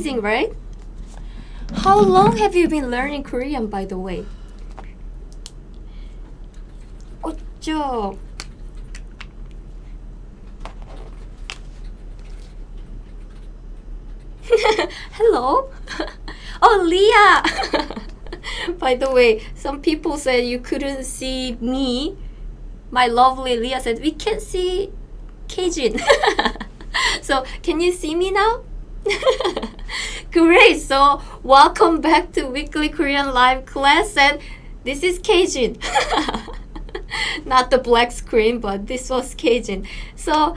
Amazing, right? How long have you been learning Korean, by the way? 어쩌? Hello? Oh, Leah! By the way, some people said you couldn't see me. My lovely Leah said, we can see Keijin. So, can you see me now? Great! So, welcome back to Weekly Korean Live class, and this is Keijin. Not the black screen, but this was Keijin. So,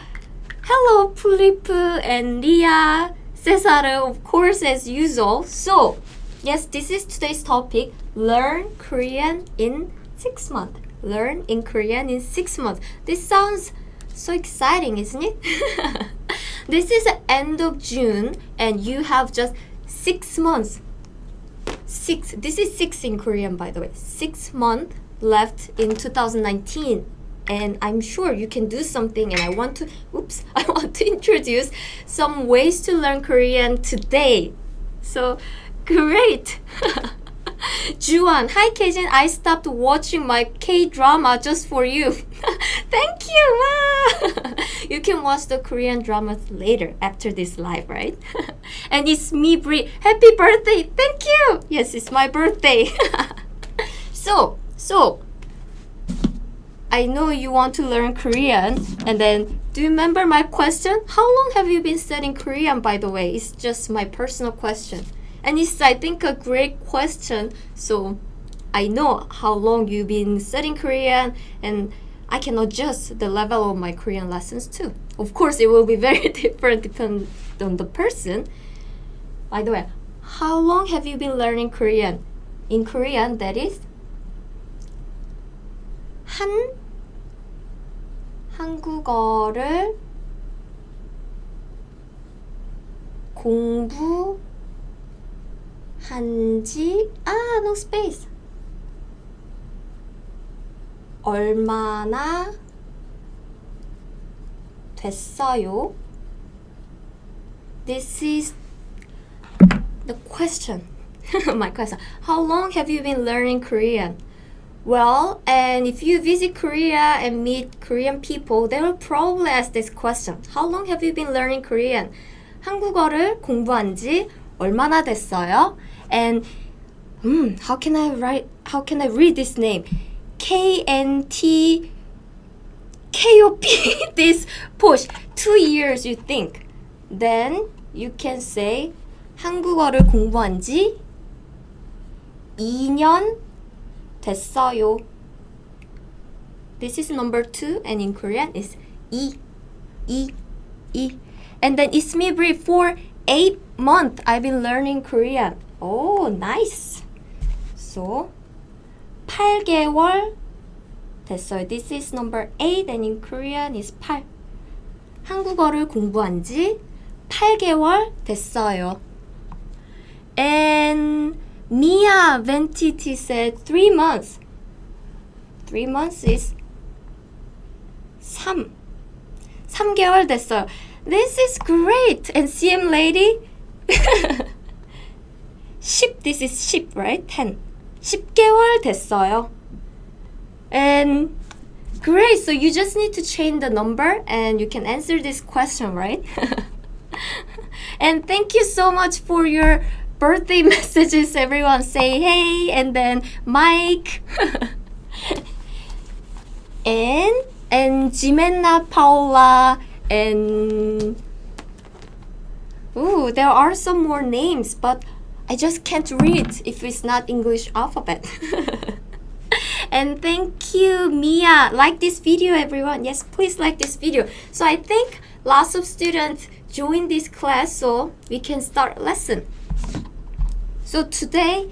hello, Philip and Leah. Cesare, of course, as usual. So, yes, this is today's topic. Learn Korean in 6 months. Learn in Korean in 6 months. This sounds so exciting, isn't it? This is the end of June, and you have just 6 months. This is 6 in Korean, by the way. 6 months left in 2019. And I'm sure you can do something, and I want to introduce some ways to learn Korean today. So, great! Juan, hi Keijin, I stopped watching my K-drama just for you. Thank you! You can watch the Korean dramas later after this live, right? And it's me, Brie. Happy birthday! Thank you! Yes, it's my birthday. So, I know you want to learn Korean, and then do you remember my question? How long have you been studying Korean, by the way? It's just my personal question. And it's, I think, a great question, so I know how long you've been studying Korean, and I can adjust the level of my Korean lessons too. Of course, it will be very different depending on the person. By the way, how long have you been learning Korean? In Korean, that is 한국어를 공부한지 no space. 얼마나 됐어요? This is the question. My question. How long have you been learning Korean? Well, and if you visit Korea and meet Korean people, they will probably ask this question. How long have you been learning Korean? 한국어를 공부한 지 얼마나 됐어요? And how can I read this name? KNT KOP this push 2 years you think. Then you can say 한국어를 공부한 지 2년 됐어요. This is number 2, and in Korean is 이. And then it's me, Brie. For 8 months, I've been learning Korean. Oh, nice. So, 8개월 됐어요. This is number 8, and in Korean is 8. 한국어를 공부한 지 8개월 됐어요. And Mia Ventiti said 3 months. 3 months is 3개월 됐어요. This is great. And CM lady 10, this is 10, right? 10. 10개월 됐어요. And great. So you just need to change the number and you can answer this question, right? And thank you so much for your birthday messages. Everyone say hey, and then Mike and Jimena Paula, and there are some more names, but I just can't read if it's not English alphabet. And thank you, Mia. Like this video, everyone. Yes, please like this video. So I think lots of students join this class, so we can start lesson. So today,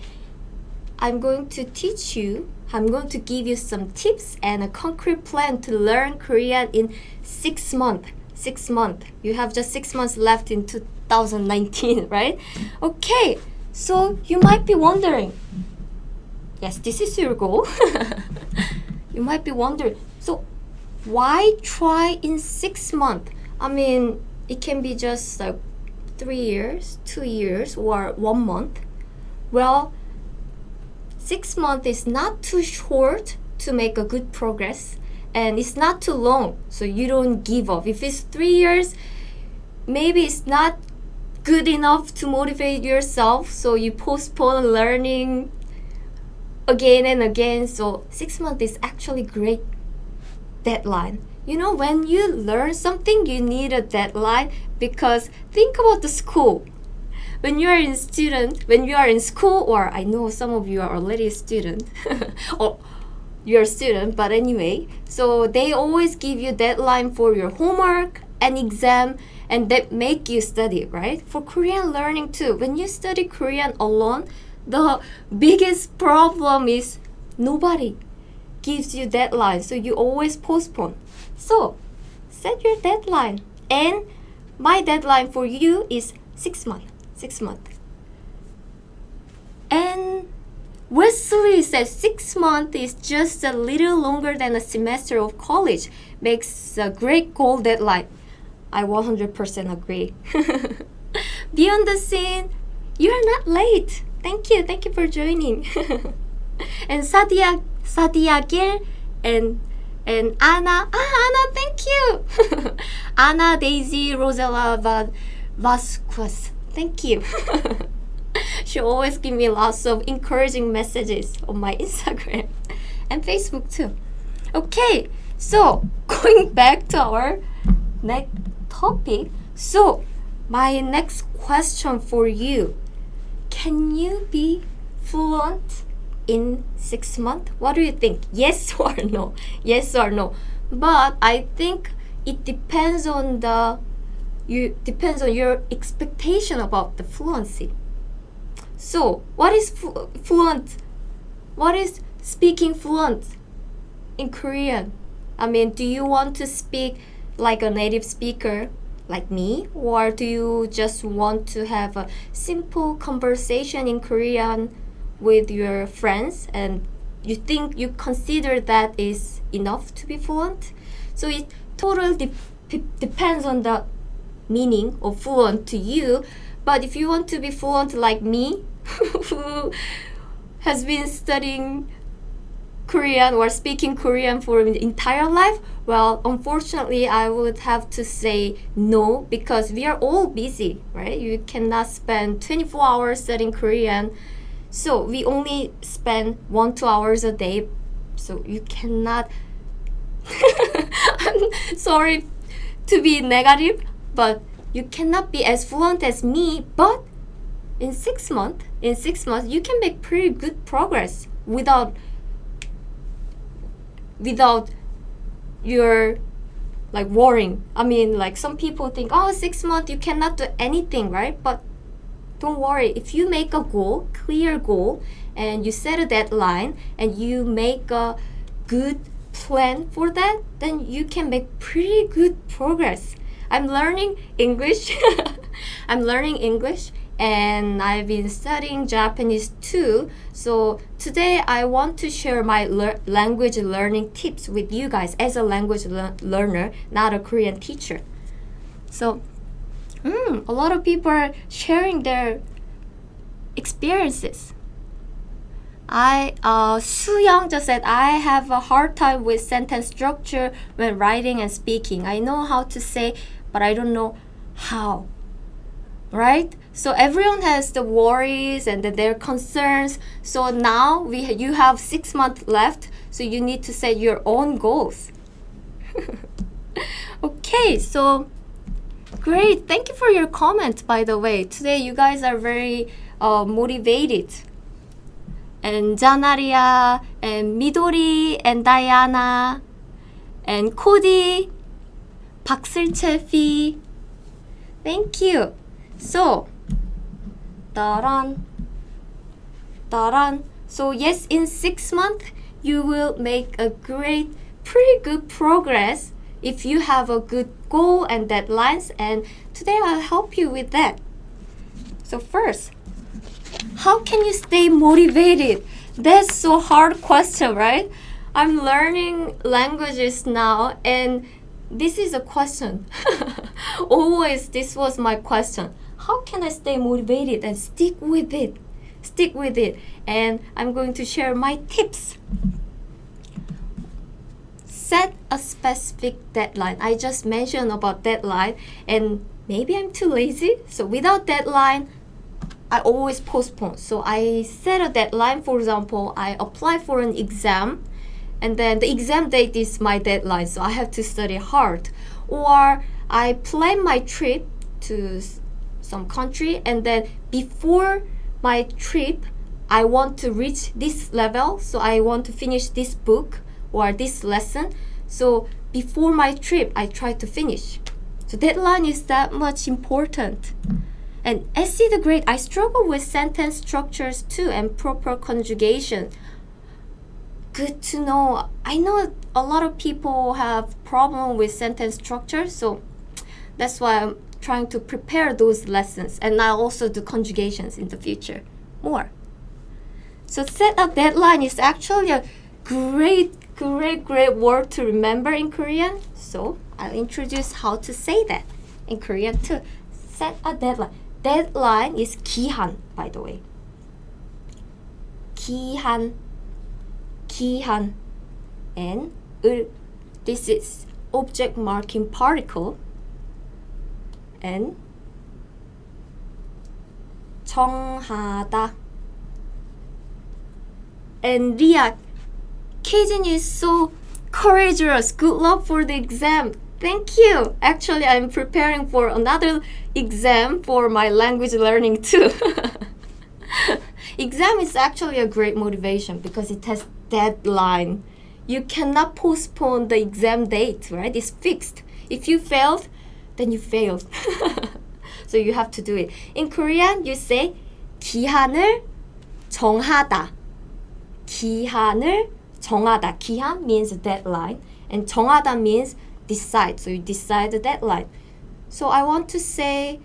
I'm going to give you some tips and a concrete plan to learn Korean in 6 months. 6 months. You have just 6 months left in 2019, right? Okay, so you might be wondering, yes, this is your goal. You might be wondering, so why try in 6 months? I mean, it can be just like 3 years, 2 years, or 1 month, well, 6 months is not too short to make a good progress, and it's not too long, so you don't give up. If it's 3 years, maybe it's not good enough to motivate yourself, so you postpone learning again and again. So 6 months is actually great deadline. You know, when you learn something, you need a deadline, because think about the school. When you are in school, or I know some of you are already a student, or you're a student, but anyway, so they always give you deadline for your homework and exam, and that make you study, right? For Korean learning too, when you study Korean alone, the biggest problem is nobody gives you deadline, so you always postpone. So set your deadline, and my deadline for you is 6 months. 6 months. And Wesley says 6 months is just a little longer than a semester of college. Makes a great goal deadline. I 100% agree. Beyond the scene, you are not late. Thank you for joining. And Sadia Gil and Anna. Anna, thank you. Anna, Daisy, Rosella, Vasquez. Thank you. She always give me lots of encouraging messages on my Instagram and Facebook too. Okay, so going back to our next topic. So my next question for you: can you be fluent in 6 months? What do you think? Yes or no? Yes or no? But I think it depends on your expectation about the fluency. So, what is fluent? What is speaking fluent in Korean? I mean, do you want to speak like a native speaker like me, or do you just want to have a simple conversation in Korean with your friends, and you consider that is enough to be fluent? So it totally depends on the meaning of fluent to you. But if you want to be fluent like me, who has been studying Korean or speaking Korean for the entire life, well, unfortunately, I would have to say no, because we are all busy, right? You cannot spend 24 hours studying Korean. So we only spend 1-2 hours a day. So you cannot. I'm sorry to be negative, but you cannot be as fluent as me. But in 6 months, you can make pretty good progress without your like worrying. I mean, like some people think, 6 months you cannot do anything, right? But don't worry. If you make a goal, clear goal, and you set a deadline, and you make a good plan for that, then you can make pretty good progress. I'm learning English. And I've been studying Japanese too. So today I want to share my language learning tips with you guys as a language learner, not a Korean teacher. So a lot of people are sharing their experiences. Su-young just said, I have a hard time with sentence structure when writing and speaking. I know how to say, but I don't know how. Right? So everyone has the worries and their concerns. So now you have 6 months left, so you need to set your own goals. Okay, so great. Thank you for your comments, by the way. Today you guys are very motivated. And Janaria, and Midori, and Diana, and Cody, 박슬채피. Thank you. So, So yes, in 6 months, you will make a pretty good progress if you have a good goal and deadlines. And today I'll help you with that. So first, how can you stay motivated? That's so hard question, right? I'm learning languages now, and this is a question. Always, this was my question. how can I stay motivated and stick with it? Stick with it. And I'm going to share my tips. Set a specific deadline. I just mentioned about deadline, and maybe I'm too lazy. So without deadline, I always postpone. So I set a deadline. For example, I apply for an exam, and then the exam date is my deadline, so I have to study hard. Or I plan my trip to some country, and then before my trip, I want to reach this level, so I want to finish this book or this lesson. So before my trip, I try to finish. So deadline is that much important. And SC the Great, I struggle with sentence structures too and proper conjugation. Good to know. I know a lot of people have problem with sentence structure, so that's why I'm trying to prepare those lessons, and I'll also do conjugations in the future more. So set a deadline is actually a great word to remember in Korean. So I'll introduce how to say that in Korean too. Set a deadline. Deadline is 기한, by the way. 기한. And this is object marking particle. And 정하다. And Ria, Keijin is so courageous. Good luck for the exam. Thank you. Actually, I'm preparing for another exam for my language learning too. Exam is actually a great motivation because it has deadline. You cannot postpone the exam date, right? It's fixed. If you failed, then you failed. So you have to do it. In Korean, you say 기한을 정하다. 기한을 정하다. 기한 means deadline, and 정하다 means decide. So you decide the deadline. So I want to say,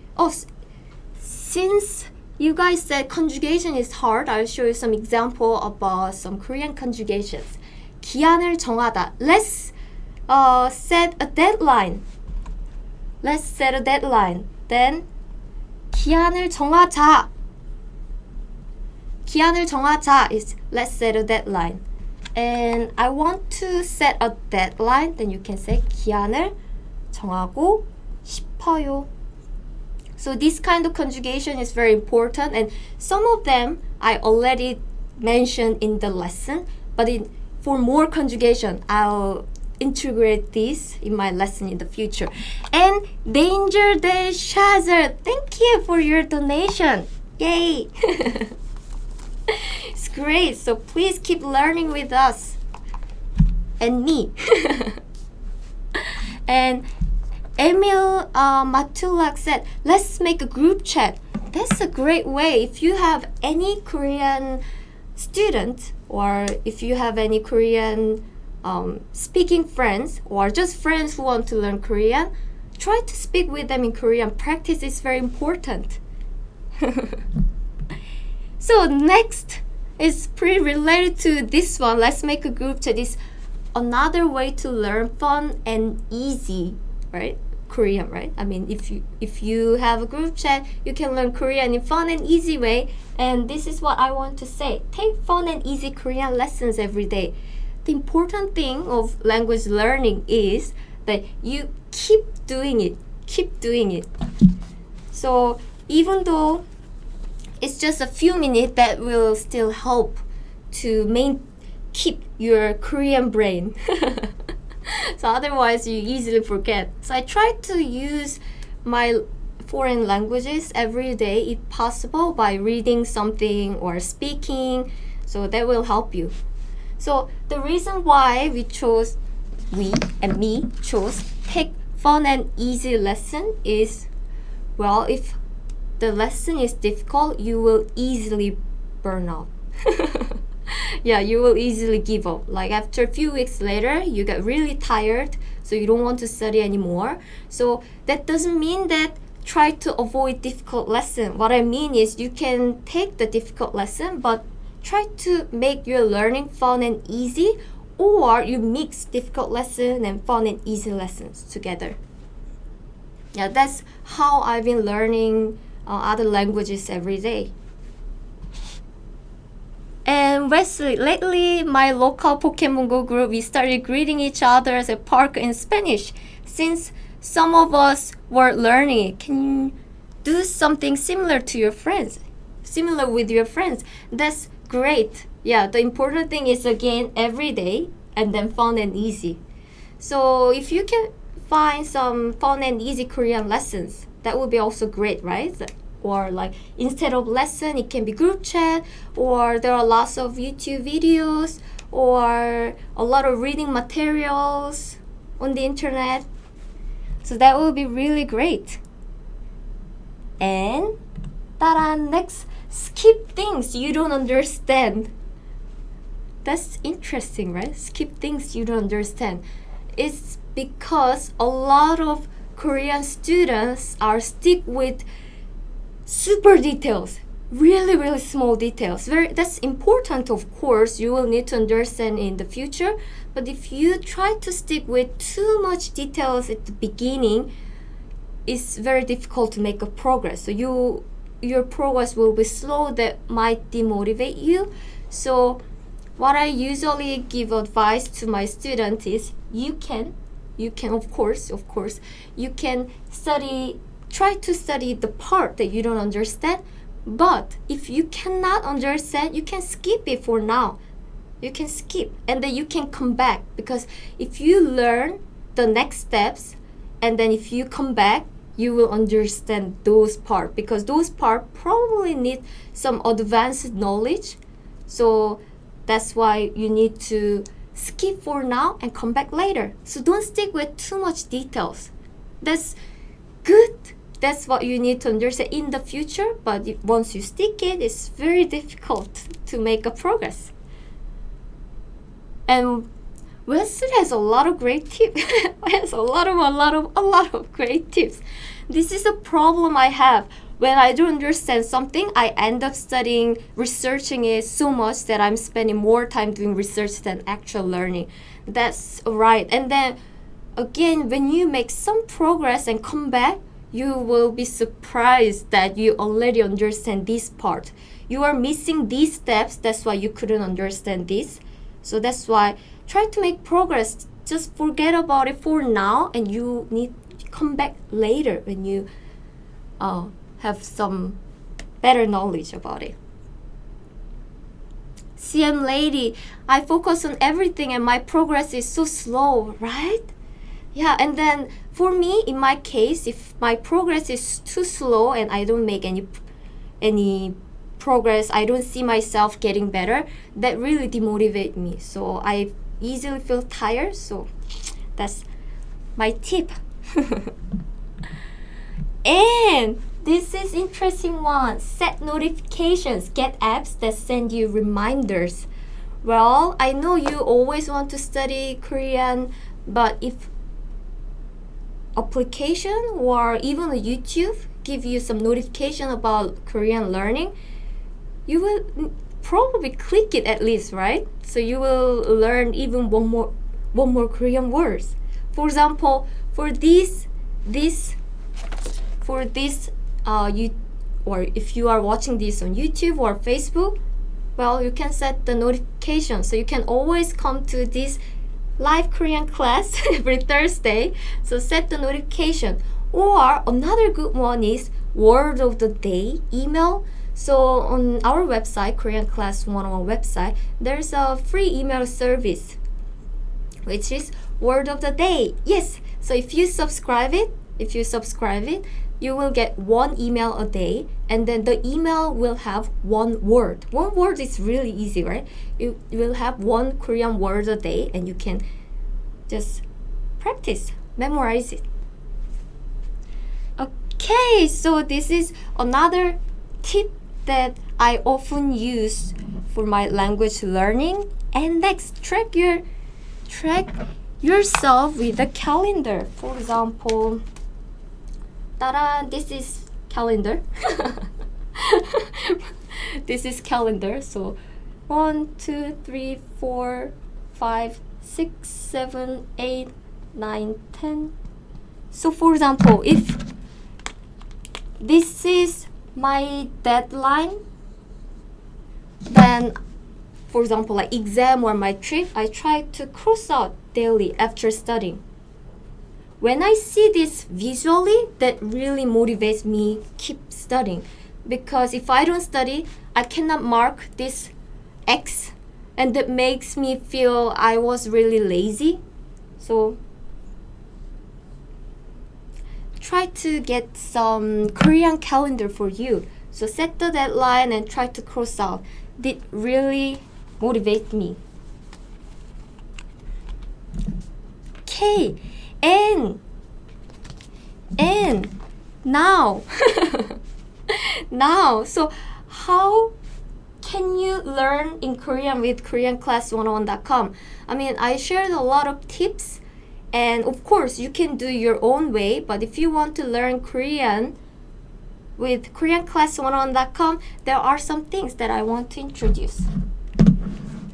since you guys said conjugation is hard, I'll show you some example about some Korean conjugations. 기한을 정하다. Let's set a deadline. Let's set a deadline. Then 기한을 정하자. 기한을 정하자 is let's set a deadline. And I want to set a deadline, then you can say 기한을 정하고 싶어요. So this kind of conjugation is very important, and some of them I already mentioned in the lesson, but for more conjugation, I'll integrate this in my lesson in the future. And Danger Day Shazer, thank you for your donation. Yay! It's great. So please keep learning with us and me. And Emil Matulak said, let's make a group chat. That's a great way. If you have any Korean student, or if you have any Korean speaking friends, or just friends who want to learn Korean, try to speak with them in Korean. Practice is very important. So next is pretty related to this one. Let's make a group chat. Is another way to learn fun and easy, right? Korean, right? I mean, if you have a group chat, you can learn Korean in fun and easy way. And this is what I want to say. Take fun and easy Korean lessons every day. The important thing of language learning is that you keep doing it. Keep doing it. So even though it's just a few minutes, that will still help to keep your Korean brain. So otherwise you easily forget. So I try to use my foreign languages every day if possible by reading something or speaking. So that will help you. So the reason why we chose take fun and easy lesson is, well, if the lesson is difficult, you will easily burn out. Yeah, you will easily give up. Like after a few weeks later, you get really tired, so you don't want to study anymore. So that doesn't mean that try to avoid difficult lesson. What I mean is you can take the difficult lesson, but try to make your learning fun and easy, or you mix difficult lesson and fun and easy lessons together. Yeah, that's how I've been learning other languages every day. And lately, my local Pokemon Go group, we started greeting each other at a park in Spanish. Since some of us were learning it, can you do something similar to your friends? Similar with your friends. That's great. Yeah, the important thing is, again, every day and then fun and easy. So if you can find some fun and easy Korean lessons, that would be also great, right? Or like instead of lesson, it can be group chat, or there are lots of YouTube videos, or a lot of reading materials on the internet. So that would be really great. And next, skip things you don't understand. That's interesting, right? Skip things you don't understand. It's because a lot of Korean students are stick with super details, really small details. That's important, of course. You will need to understand in the future. But if you try to stick with too much details at the beginning, it's very difficult to make a progress. So your progress will be slow. That might demotivate you. So what I usually give advice to my students is you can of course you can try to study the part that you don't understand, but if you cannot understand, you can skip it for now. You can skip and then you can come back, because if you learn the next steps and then if you come back, you will understand those parts, because those parts probably need some advanced knowledge. So that's why you need to skip for now and come back later. So don't stick with too much details. That's good. That's what you need to understand in the future. But once you stick it, it's very difficult to make a progress. And Wesley has a lot of great tips. Has a lot of great tips. This is a problem I have. When I don't understand something, I end up researching it so much that I'm spending more time doing research than actual learning. That's right. And then again, when you make some progress and come back, you will be surprised that you already understand this part. You are missing these steps. That's why you couldn't understand this. So that's why try to make progress. Just forget about it for now, and you need to come back later when you have some better knowledge about it. CM lady, I focus on everything and my progress is so slow, right? Yeah, and then for me, in my case, if my progress is too slow and I don't make any progress, I don't see myself getting better, that really demotivates me. So I easily feel tired. So that's my tip. And this is interesting one. Set notifications. Get apps that send you reminders. Well, I know you always want to study Korean, but if application or even a YouTube give you some notification about Korean learning, you will probably click it at least, right? So you will learn even one more Korean words. For example, for this you, or if you are watching this on YouTube or Facebook, well, you can set the notification so you can always come to this live Korean class every Thursday. So set the notification. Or another good one is word of the day email. So on our website, Korean Class 101 website, there's a free email service, which is word of the day. Yes. So if you subscribe it, you will get one email a day, and then the email will have one word. One word is really easy, right? You will have one Korean word a day, and you can just practice, memorize it. Okay, so this is another tip that I often use for my language learning. And next, track yourself with a calendar. For example, this is calendar. This is calendar. So 1, 2, 3, 4, 5, 6, 7, 8, 9, 10. So for example, if this is my deadline, then for example like exam or my trip, I try to cross out daily after studying. When I see this visually, that really motivates me keep studying, because if I don't study, I cannot mark this X, and that makes me feel I was really lazy. So try to get some Korean calendar for you. So set the deadline and try to cross out. It really motivates me. Okay, and now so how can you learn in Korean with KoreanClass101.com? I mean, I shared a lot of tips, and of course you can do your own way, but if you want to learn Korean with KoreanClass101.com, there are some things that I want to introduce.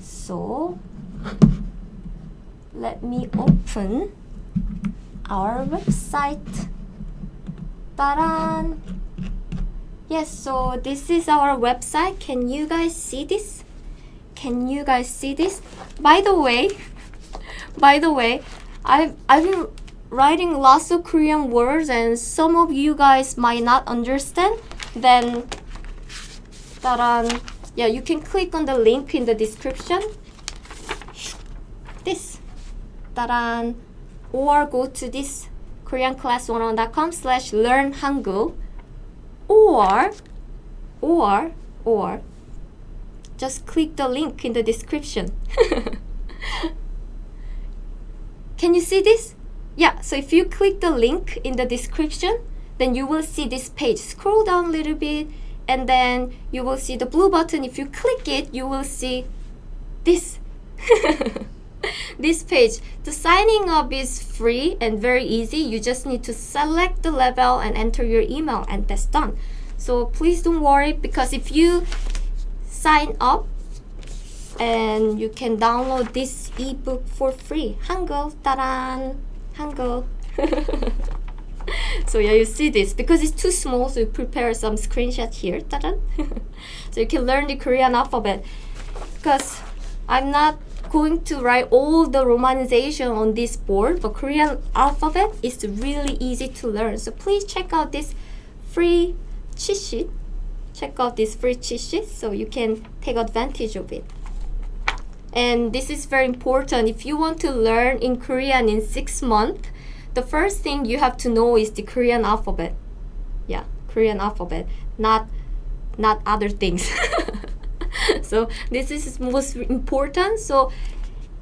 So let me open our website. Ta-da! Yes, so this is our website. Can you guys see this? By the way, I've been writing lots of Korean words, and some of you guys might not understand. Then, yeah, you can click on the link in the description. This, or go to this KoreanClass101.com/learn Hangul, or just click the link in the description. Can you see this? Yeah, so if you click the link in the description, then you will see this page. Scroll down a little bit, and then you will see the blue button. If you click it, you will see this. This page. The signing up is free and very easy. You just need to select the level and enter your email, and that's done. So please don't worry, because if you sign up, and you can download this ebook for free. Hangul, taran, Hangul. So yeah, you see this, because it's too small, so you prepare some screenshot here, taran. So you can learn the Korean alphabet, because I'm not going to write all the romanization on this board, but Korean alphabet is really easy to learn. So please check out this free cheat sheet. So you can take advantage of it. And this is very important. If you want to learn in Korean in 6 months, the first thing you have to know is the Korean alphabet. Yeah, Korean alphabet, not other things. So this is most important. So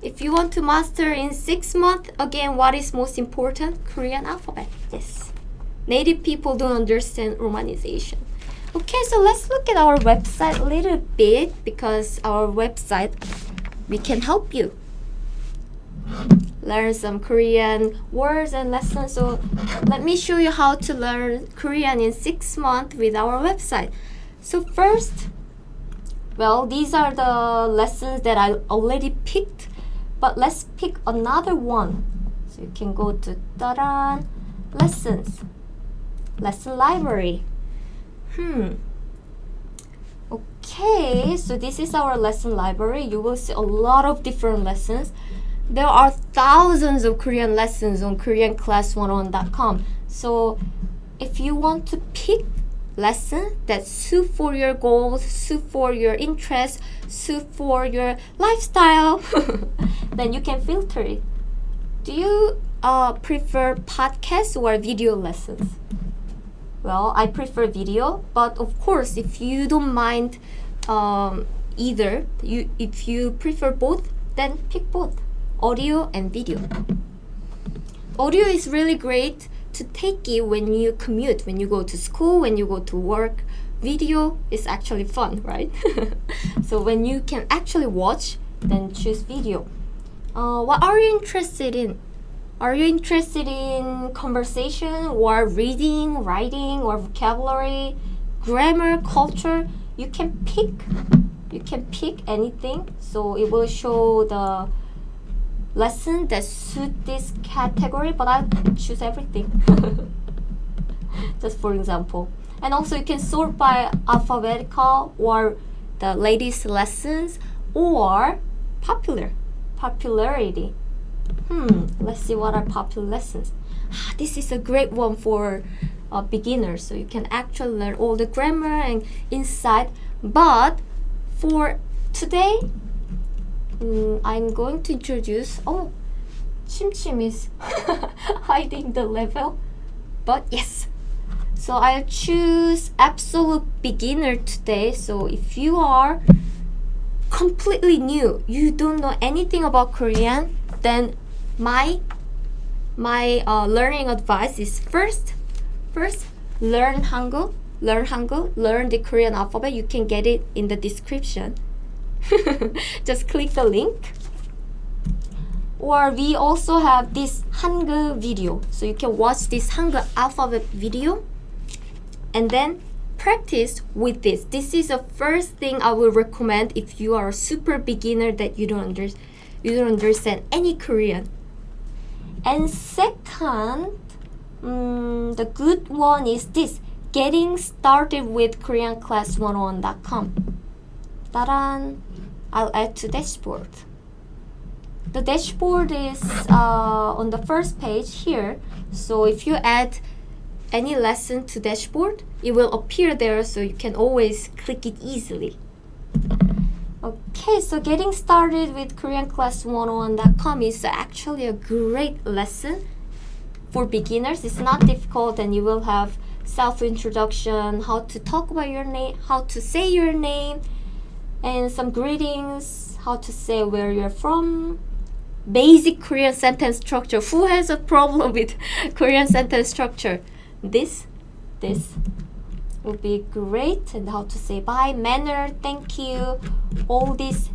if you want to master in 6 months, again, what is most important? Korean alphabet. Yes. Native people don't understand romanization. Okay, so let's look at our website a little bit, because our website, we can help you learn some Korean words and lessons. So let me show you how to learn Korean in 6 months with our website. So first, well, these are the lessons that I already picked, but let's pick another one. So you can go to lessons, lesson library. Okay, so this is our lesson library. You will see a lot of different lessons. There are thousands of Korean lessons on KoreanClass101.com. So if you want to pick lessons that suit for your goals, suit for your interests, suit for your lifestyle, then you can filter it. Do you prefer podcasts or video lessons? Well, I prefer video, but of course, if you don't mind either, if you prefer both, then pick both, audio and video. Audio is really great to take it when you commute, when you go to school, when you go to work. Video is actually fun, right? So when you can actually watch, then choose video. What are you interested in? Are you interested in conversation or reading, writing, or vocabulary, grammar, culture? You can pick anything. So it will show the lesson that suit this category, but I choose everything. Just for example. And also you can sort by alphabetical or the latest lessons or popularity. Let's see what are popular lessons. This is a great one for beginners, so you can actually learn all the grammar and insight. But for today, I'm going to introduce. Oh, Chim is hiding the level, but yes. So I'll choose absolute beginner today. So if you are completely new, you don't know anything about Korean, then my learning advice is first learn Hangul, learn the Korean alphabet. You can get it in the description. Just click the link. Or we also have this Hangul video, so you can watch this Hangul alphabet video and then practice with this. This is the first thing I will recommend if you are a super beginner that you don't understand any Korean. And second, the good one is this, getting started with KoreanClass101.com. Ta-da! I'll add to dashboard. The dashboard is on the first page here. So if you add any lesson to dashboard, it will appear there, so you can always click it easily. Okay, so getting started with KoreanClass101.com is actually a great lesson for beginners. It's not difficult, and you will have self-introduction, how to talk about your name, how to say your name, and some greetings, how to say where you're from, basic Korean sentence structure. Who has a problem with Korean sentence structure? This would be great. And how to say bye, manner, thank you, all these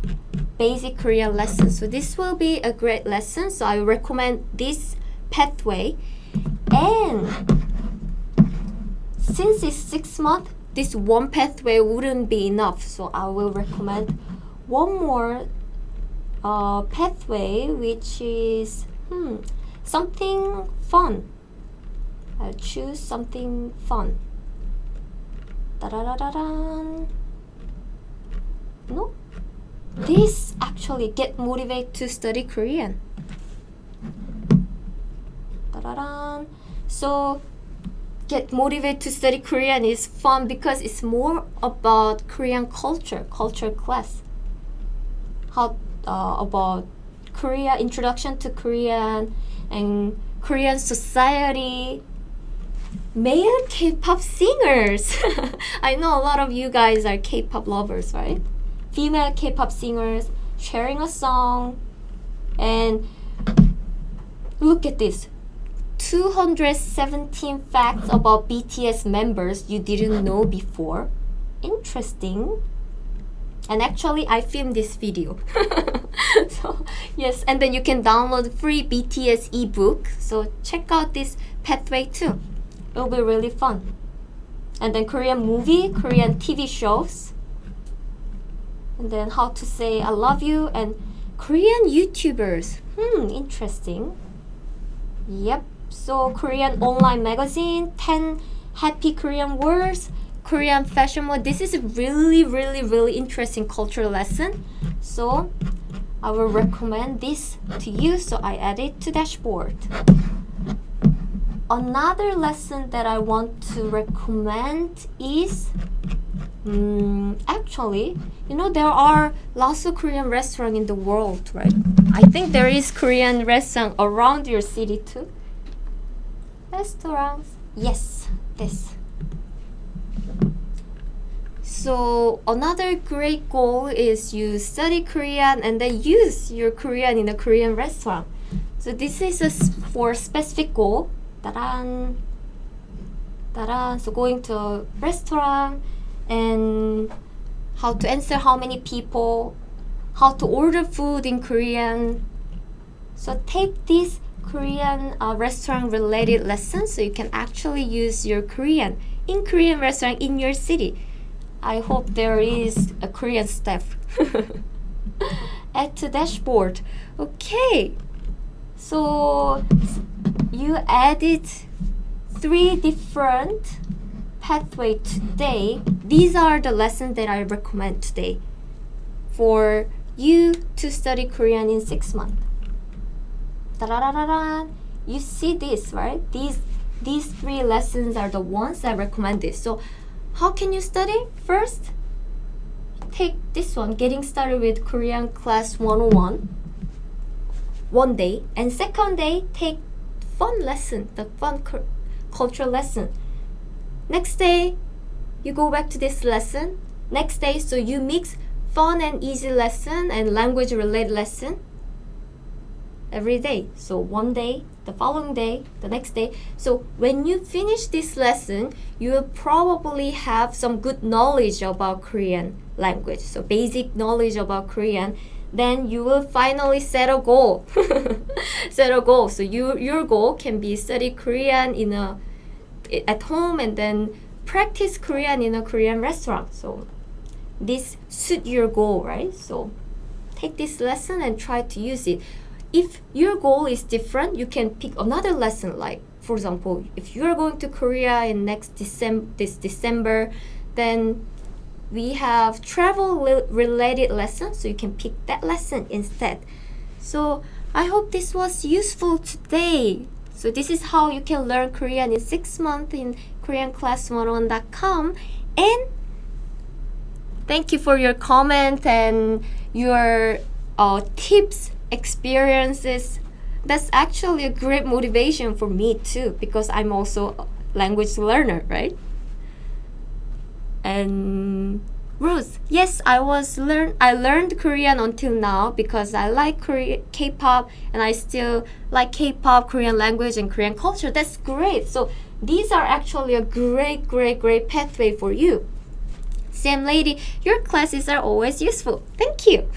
basic Korean lessons. So this will be a great lesson, so I recommend this pathway. And since it's 6 months, this one pathway wouldn't be enough, so I will recommend one more pathway, which is something fun. I'll choose something fun. Da-da-da-da-da. No, this actually get motivated to study Korean. Da-da-da. So get motivated to study Korean is fun because it's more about Korean culture class. How about Korea, introduction to Korean and Korean society. Male K-pop singers. I know a lot of you guys are K-pop lovers, right? Female K-pop singers sharing a song. And look at this. 217 facts about BTS members you didn't know before. Interesting. And actually, I filmed this video. So, yes, and then you can download free BTS ebook. So check out this pathway too. It'll be really fun. And then Korean movie, Korean TV shows. And then how to say I love you, and Korean YouTubers. Interesting. Yep. So Korean online magazine, 10 happy Korean words, Korean fashion mode. This is a really interesting cultural lesson. So I will recommend this to you. So I add it to dashboard. Another lesson that I want to recommend is actually, there are lots of Korean restaurants in the world, right? I think there is Korean restaurant around your city too. Restaurants. Yes, this. So another great goal is you study Korean and then use your Korean in a Korean restaurant. So this is for specific goal. Ta-da! So going to a restaurant and how to answer how many people, how to order food in Korean. So take this Korean restaurant related lessons so you can actually use your Korean in Korean restaurant in your city. I hope there is a Korean staff. Add to dashboard. Okay, so you added 3 different pathway today. These are the lessons that I recommend today for you to study Korean in 6 months. Da-da-da-da-da. You see this, right? These 3 lessons are the ones I recommend this. So how can you study? First, take this one, Getting Started with Korean Class 101, one day. And second day, take fun lesson, the fun cultural lesson. Next day, you go back to this lesson. Next day, so you mix fun and easy lesson and language related lesson every day. So one day, the following day, the next day. So when you finish this lesson, you will probably have some good knowledge about Korean language. So basic knowledge about Korean. Then you will finally set a goal. Set a goal. So your goal can be study Korean at home and then practice Korean in a Korean restaurant. So this suit your goal, right? So take this lesson and try to use it. If your goal is different, you can pick another lesson. Like, for example, if you are going to Korea in this December, then we have travel-related lessons, so you can pick that lesson instead. So I hope this was useful today. So this is how you can learn Korean in 6 months in KoreanClass101.com. And thank you for your comment and your tips, experiences. That's actually a great motivation for me too, because I'm also a language learner, right? And Rose, yes, I learned Korean until now because I like K-pop, and I still like K-pop, Korean language, and Korean culture. That's great. So these are actually a great pathway for you. Sam Lady, your classes are always useful. Thank you.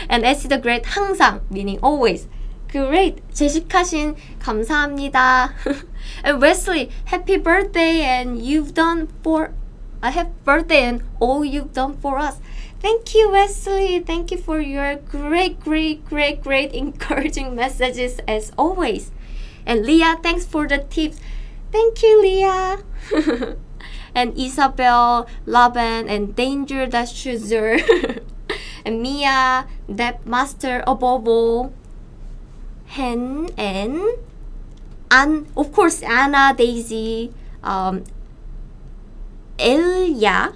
And S the Great, 항상, meaning always. Great. 제식하신 감사합니다. And Wesley, happy birthday, and happy birthday and all you've done for us. Thank you, Wesley. Thank you for your great encouraging messages as always. And Leah, thanks for the tips. Thank you, Leah. And Isabel, Laban, and Danger Dash Chooser. And Mia, Dep Master above all. Hen and of course Anna, Daisy, Elia,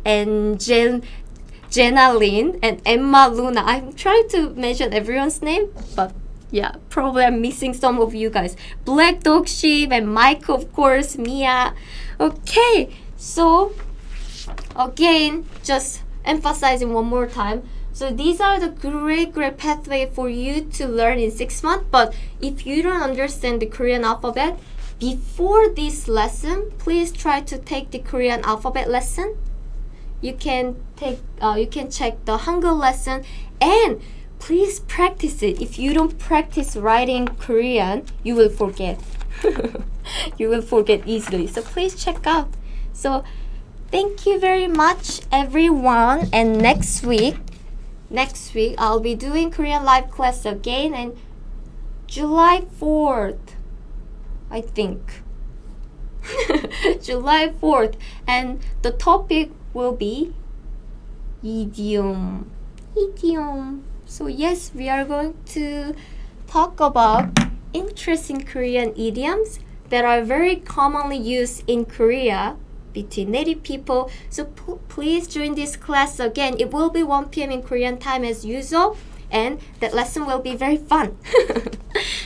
and Jenna Lynn, and Emma Luna. I'm trying to mention everyone's name, but yeah, probably I'm missing some of you guys. Black Dog Sheep and Mike, of course, Mia. Okay, so again, just emphasizing one more time. So these are the great pathway for you to learn in 6 months. But if you don't understand the Korean alphabet, before this lesson, please try to take the Korean alphabet lesson. You can check the Hangul lesson, and please practice it. If you don't practice writing Korean, you will forget. You will forget easily. So please check out. So thank you very much, everyone. And next week I'll be doing Korean live class again, and July 4th, I think. July 4th, and the topic will be idiom. So yes, we are going to talk about interesting Korean idioms that are very commonly used in Korea between native people. So please join this class again. It will be 1 p.m. in Korean time as usual, and that lesson will be very fun.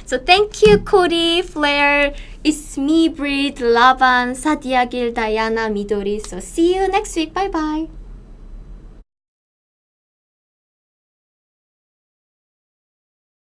So thank you, Cody, Flair, it's me, Brit, Laban, Sadia, Gil, Diana, Midori. So see you next week. Bye bye.